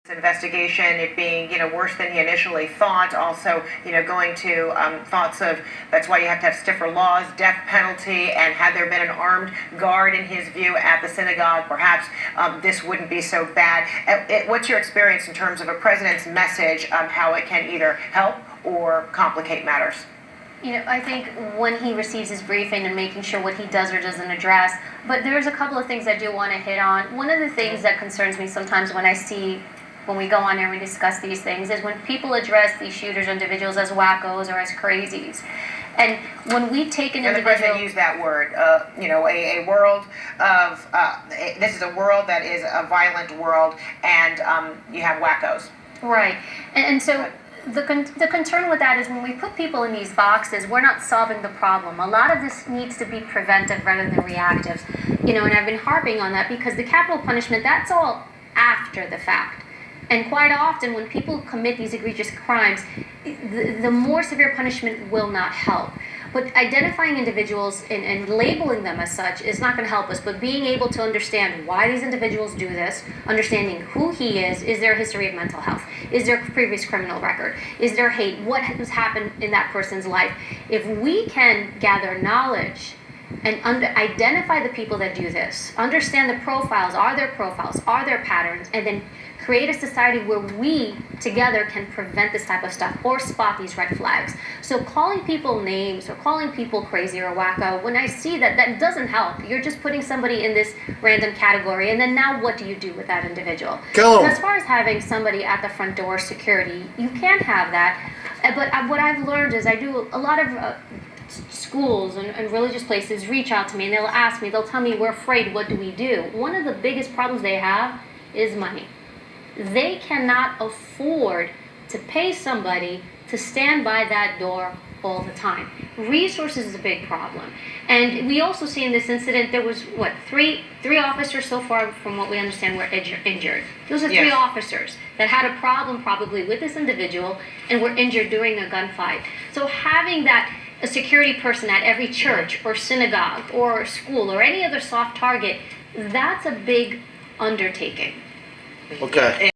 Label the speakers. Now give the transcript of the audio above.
Speaker 1: investigation, it being, worse than he initially thought, also, going to thoughts of, that's why you have to have stiffer laws, death penalty, and had there been an armed guard, in his view, at the synagogue, perhaps this wouldn't be so bad. What's your experience in terms of a president's message, how it can either help or complicate matters?
Speaker 2: I think when he receives his briefing and making sure what he does or doesn't address, but there's a couple of things I do want to hit on. One of the things that concerns me sometimes when we go on there and we discuss these things is when people address these shooters or individuals as wackos or as crazies. And when we take an individual...
Speaker 1: And the president used that word, a world of... this is a world that is a violent world, and you have wackos.
Speaker 2: Right. And so... The concern with that is when we put people in these boxes, we're not solving the problem. A lot of this needs to be preventive rather than reactive. And I've been harping on that because the capital punishment, that's all after the fact. And quite often when people commit these egregious crimes, the more severe punishment will not help. But identifying individuals and labeling them as such is not going to help us. But being able to understand why these individuals do this, understanding who he is there a history of mental health? Is there a previous criminal record? Is there hate? What has happened in that person's life? If we can gather knowledge and identify the people that do this, understand the profiles, are there patterns, and then create a society where we together can prevent this type of stuff or spot these red flags. So calling people names or calling people crazy or wacko, when I see that doesn't help. You're just putting somebody in this random category, and then now what do you do with that individual?
Speaker 3: Go.
Speaker 2: As far as having somebody at the front door security, you can have that, but what I've learned is I do a lot of schools and religious places reach out to me and they'll ask me, they'll tell me, we're afraid, what do we do? One of the biggest problems they have is money. They cannot afford to pay somebody to stand by that door all the time. Resources is a big problem. And we also see in this incident, there was, three officers so far, from what we understand, were injured. Those are three officers that had a problem probably with this individual and were injured during a gunfight. So having a security person at every church or synagogue or school or any other soft target, that's a big undertaking.
Speaker 3: Okay.